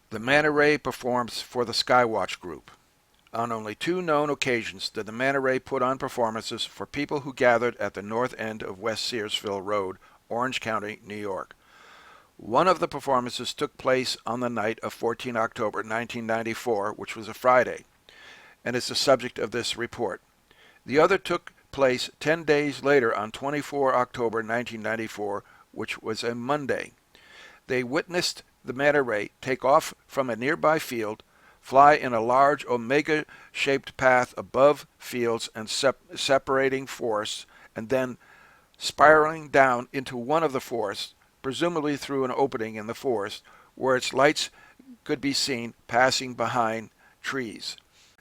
The Manta Ray performs for the Skywatch group. On only two known occasions did the Manta Ray put on performances for people who gathered at the north end of West Searsville Rd, Orange County, New York. One of the performances took place on the night of 14 October 1994, which was a Friday, and is the subject of this report. The other took place 10 days later on 24 October 1994, which was a Monday. They witnessed the Manta Ray take off from a nearby field, fly in a large omega-shaped path above fields and separating forests, and then spiraling down into one of the forests, presumably through an opening in the forest, where its lights could be seen passing behind trees.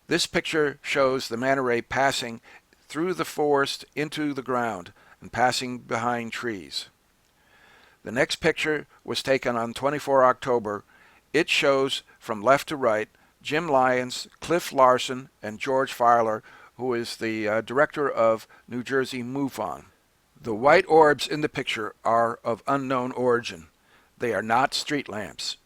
This picture shows the Manta Ray passing through the forest into the ground and passing behind trees. The next picture was taken on 24 October. It shows from left to right Jim Lyons, Cliff Larson, and George Filer, who is the director of New Jersey MUFON. The white orbs in the picture are of unknown origin. They are not street lamps.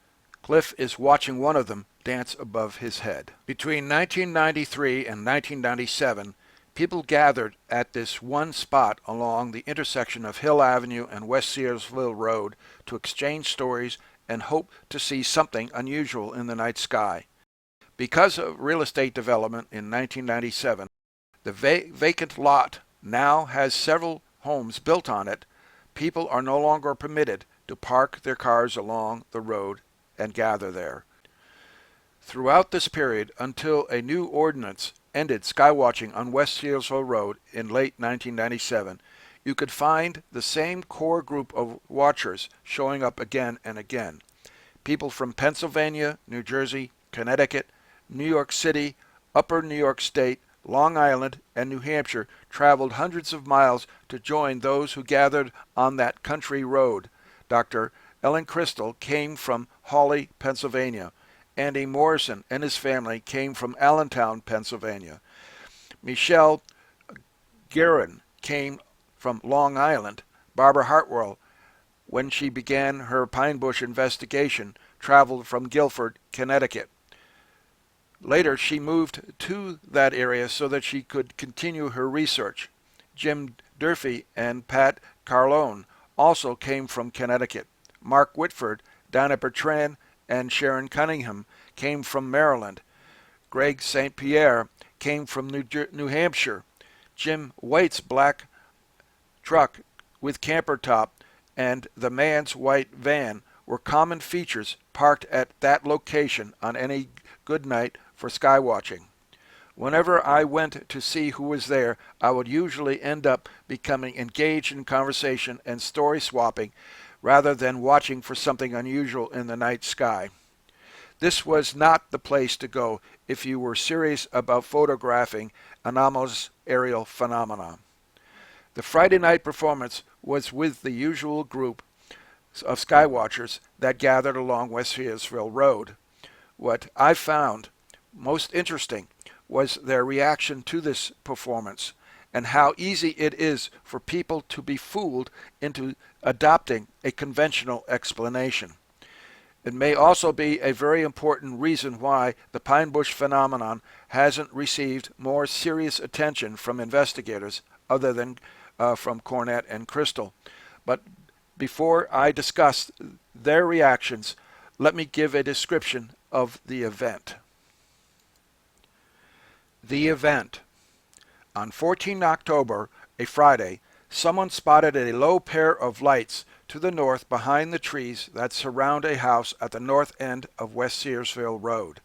Cliff is watching one of them dance above his head. Between 1993 and 1997, people gathered at this one spot along the intersection of Hill Avenue and West Searsville Road to exchange stories and hope to see something unusual in the night sky. Because of real estate development in 1997, the vacant lot now has several homes built on it. People are no longer permitted to park their cars along the road and gather there. Throughout this period, until a new ordinance ended skywatching on West Searsville Road in late 1997, you could find the same core group of watchers showing up again and again. People from Pennsylvania, New Jersey, Connecticut, New York City, Upper New York State, Long Island, and New Hampshire traveled hundreds of miles to join those who gathered on that country road. Dr. Ellen Crystal came from Hawley, Pennsylvania. Andy Morrison and his family came from Allentown, Pennsylvania. Michelle Guerin came from Long Island. Barbara Hartwell, when she began her Pine Bush investigation, traveled from Guilford, Connecticut. Later, she moved to that area so that she could continue her research. Jim Durfee and Pat Carlone also came from Connecticut. Mark Whitford, Donna Bertrand, and Sharon Cunningham came from Maryland. Greg St. Pierre came from New Hampshire. Jim White's black truck with camper top and the man's white van were common features parked at that location on any good night for skywatching. Whenever I went to see who was there, I would usually end up becoming engaged in conversation and story swapping rather than watching for something unusual in the night sky. This was not the place to go if you were serious about photographing anomalous aerial phenomena. The Friday night performance was with the usual group of skywatchers that gathered along West Searsville Road. What I found most interesting was their reaction to this performance and how easy it is for people to be fooled into adopting a conventional explanation. It may also be a very important reason why the Pine Bush phenomenon hasn't received more serious attention from investigators other than from Cornett and Crystal. But before I discuss their reactions, let me give a description of the event. The event. On 14 October, a Friday, someone spotted a low pair of lights to the north behind the trees that surround a house at the north end of West Searsville Road.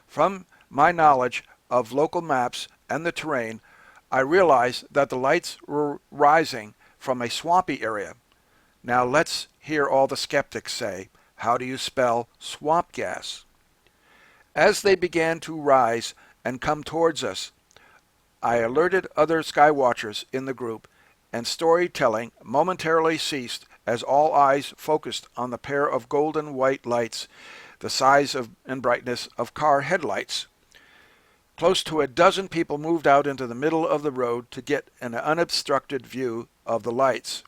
From my knowledge of local maps and the terrain, I realized that the lights were rising from a swampy area. Now let's hear all the skeptics say, how do you spell swamp gas? As they began to rise and come towards us, I alerted other skywatchers in the group, and storytelling momentarily ceased as all eyes focused on the pair of golden white lights, the size and brightness of car headlights. Close to a dozen people moved out into the middle of the road to get an unobstructed view of the lights.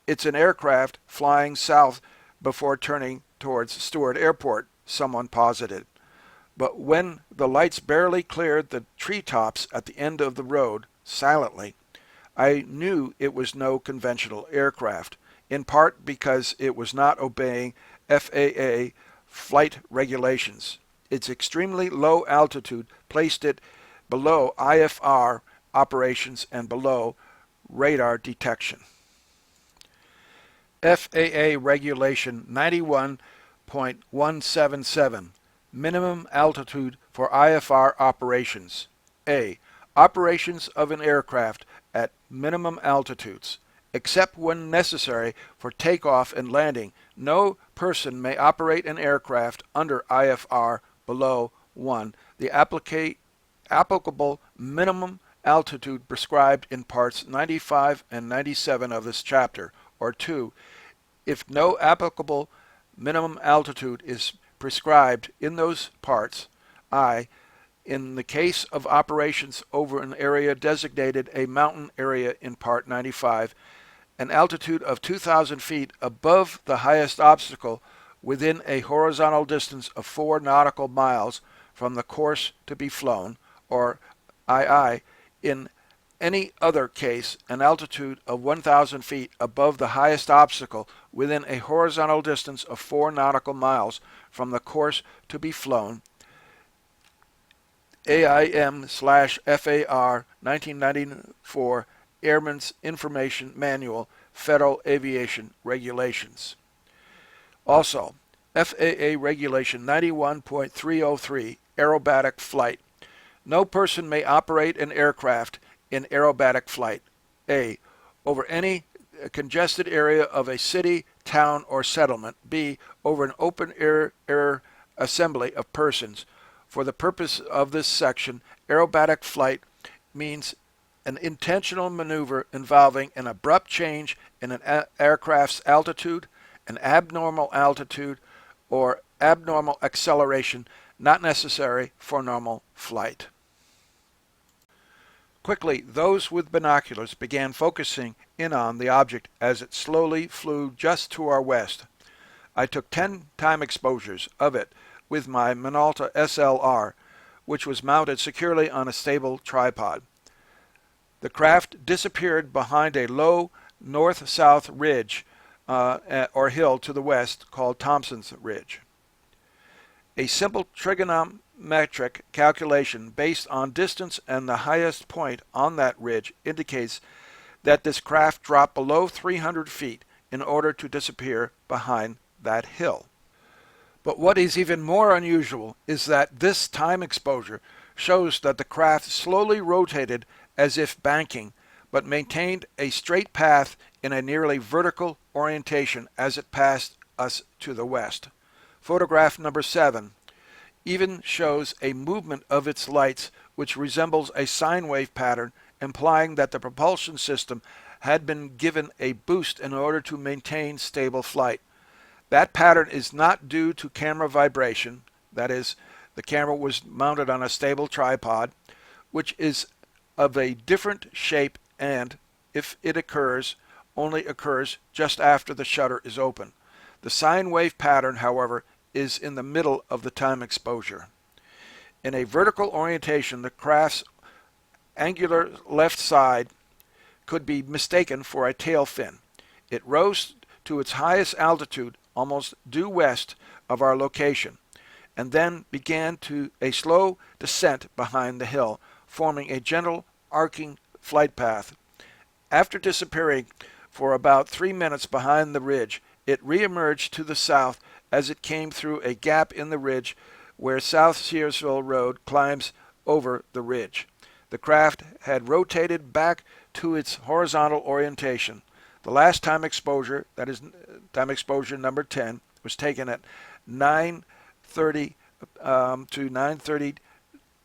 It's an aircraft flying south before turning towards Stewart Airport, someone posited. But when the lights barely cleared the treetops at the end of the road, silently, I knew it was no conventional aircraft, in part because it was not obeying FAA flight regulations. Its extremely low altitude placed it below IFR operations and below radar detection. FAA Regulation 91.177, Minimum Altitude for IFR Operations. A. Operations of an aircraft at minimum altitudes. Except when necessary for takeoff and landing, no person may operate an aircraft under IFR below 1, the applicable minimum altitude prescribed in parts 95 and 97 of this chapter, or 2, if no applicable minimum altitude is prescribed in those parts, I, in the case of operations over an area designated a mountain area in Part 95, an altitude of 2,000 feet above the highest obstacle within a horizontal distance of 4 nautical miles from the course to be flown, or II, in any other case, an altitude of 1,000 feet above the highest obstacle within a horizontal distance of 4 nautical miles from the course to be flown, AIM/FAR 1994 Airman's Information Manual, Federal Aviation Regulations. Also, FAA Regulation 91.303 Aerobatic Flight. No person may operate an aircraft in aerobatic flight. A. Over any congested area of a city, town, or settlement. B. Over an open air assembly of persons. For the purpose of this section, aerobatic flight means an intentional maneuver involving an abrupt change in an aircraft's altitude, an abnormal altitude, or abnormal acceleration not necessary for normal flight. Quickly, those with binoculars began focusing in on the object as it slowly flew just to our west. I took 10 time exposures of it with my Minolta SLR, which was mounted securely on a stable tripod. The craft disappeared behind a low north-south ridge or hill to the west called Thompson's Ridge. A simple trigonometric calculation based on distance and the highest point on that ridge indicates that this craft dropped below 300 feet in order to disappear behind that hill. But what is even more unusual is that this time exposure shows that the craft slowly rotated as if banking, but maintained a straight path in a nearly vertical orientation as it passed us to the west. Photograph number 7 even shows a movement of its lights which resembles a sine wave pattern, implying that the propulsion system had been given a boost in order to maintain stable flight. That pattern is not due to camera vibration, that is, the camera was mounted on a stable tripod, which is of a different shape and, if it occurs, only occurs just after the shutter is open. The sine wave pattern, however, is in the middle of the time exposure. In a vertical orientation, the craft's angular left side could be mistaken for a tail fin. It rose to its highest altitude almost due west of our location, and then began a slow descent behind the hill, forming a gentle arcing flight path. After disappearing for about 3 minutes behind the ridge, it re-emerged to the south as it came through a gap in the ridge where West Searsville Rd climbs over the ridge. The craft had rotated back to its horizontal orientation. The last time exposure, that is time exposure number 10, was taken at 9:30 to 9:30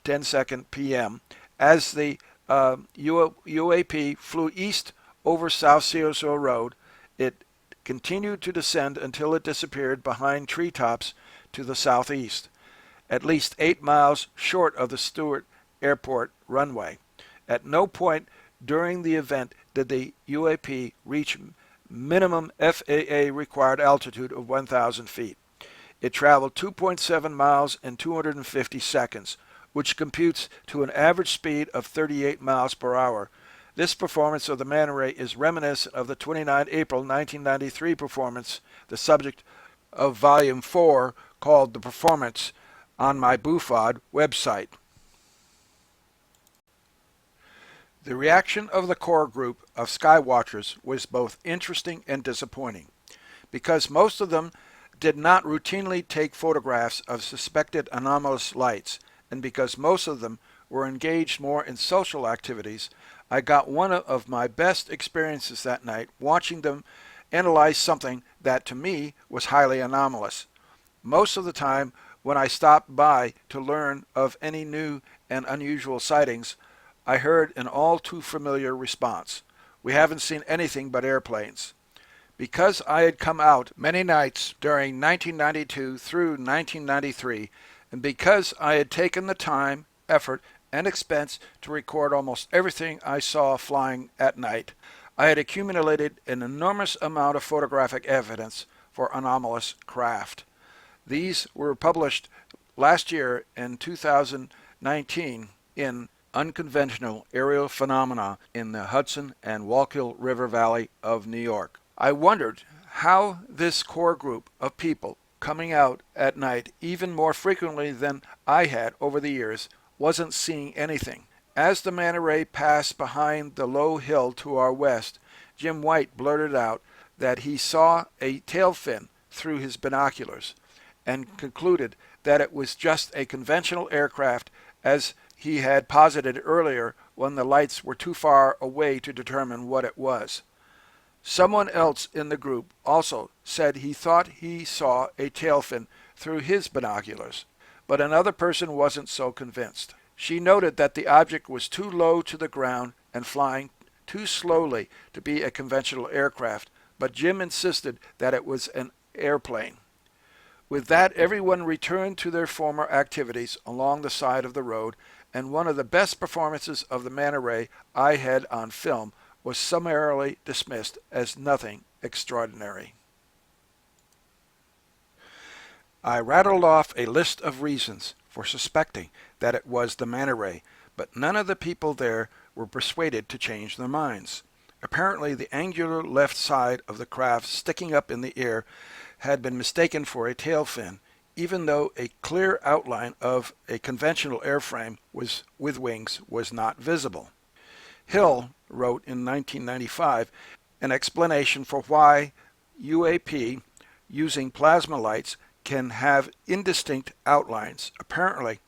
10-second p.m. as the UAP flew east over South Searsville Road. It continued to descend until it disappeared behind treetops to the southeast, at least 8 miles short of the Stewart Airport runway. At no point during the event did the UAP reach minimum FAA required altitude of 1,000 feet. It traveled 2.7 miles in 250 seconds, which computes to an average speed of 38 miles per hour. This performance of the Manta Ray is reminiscent of the 29 April 1993 performance, the subject of Volume 4, called The Performance, on my BUFOD website. The reaction of the core group of skywatchers was both interesting and disappointing, because most of them did not routinely take photographs of suspected anomalous lights, and because most of them were engaged more in social activities. I got one of my best experiences that night watching them analyze something that to me was highly anomalous. Most of the time when I stopped by to learn of any new and unusual sightings, I heard an all too familiar response: "We haven't seen anything but airplanes." Because I had come out many nights during 1992 through 1993, and because I had taken the time, effort, and expense to record almost everything I saw flying at night, I had accumulated an enormous amount of photographic evidence for anomalous craft. These were published last year in 2019 in Unconventional Aerial Phenomena in the Hudson and Wallkill River Valley of New York. I wondered how this core group of people coming out at night even more frequently than I had over the years wasn't seeing anything. As the Manta Ray passed behind the low hill to our west, Jim White blurted out that he saw a tail fin through his binoculars, and concluded that it was just a conventional aircraft, as he had posited earlier when the lights were too far away to determine what it was. Someone else in the group also said he thought he saw a tail fin through his binoculars, but another person wasn't so convinced. She noted that the object was too low to the ground and flying too slowly to be a conventional aircraft, but Jim insisted that it was an airplane. With that, everyone returned to their former activities along the side of the road, and one of the best performances of the Manta Ray I had on film was summarily dismissed as nothing extraordinary. I rattled off a list of reasons for suspecting that it was the Manta Ray, but none of the people there were persuaded to change their minds. Apparently, the angular left side of the craft sticking up in the air had been mistaken for a tail fin, even though a clear outline of a conventional airframe with wings was not visible. Hill wrote in 1995 an explanation for why UAP using plasma lights can have indistinct outlines. Apparently,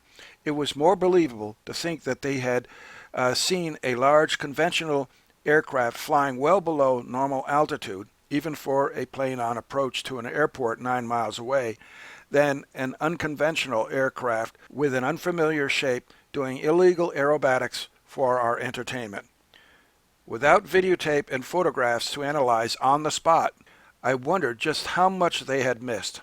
it was more believable to think that they had seen a large conventional aircraft flying well below normal altitude, even for a plane on approach to an airport 9 miles away, than an unconventional aircraft with an unfamiliar shape doing illegal aerobatics for our entertainment. Without videotape and photographs to analyze on the spot, I wondered just how much they had missed.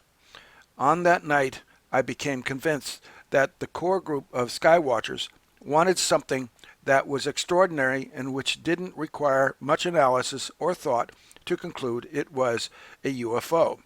On that night, I became convinced that the core group of skywatchers wanted something that was extraordinary and which didn't require much analysis or thought to conclude it was a UFO.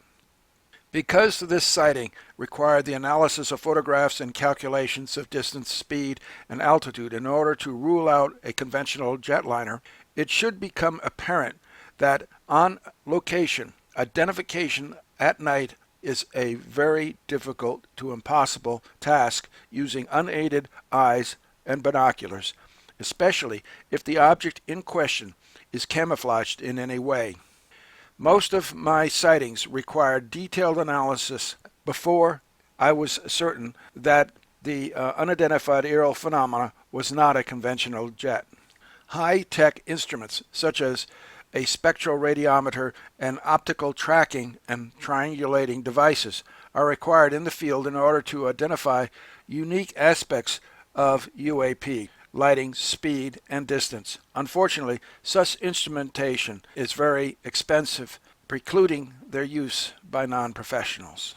Because this sighting required the analysis of photographs and calculations of distance, speed, and altitude in order to rule out a conventional jetliner, it should become apparent that on location, identification at night is a very difficult to impossible task using unaided eyes and binoculars, especially if the object in question is camouflaged in any way. Most of my sightings required detailed analysis before I was certain that the unidentified aerial phenomena was not a conventional jet. High-tech instruments such as a spectroradiometer and optical tracking and triangulating devices are required in the field in order to identify unique aspects of UAP, lighting, speed, and distance. Unfortunately, such instrumentation is very expensive, precluding their use by non-professionals.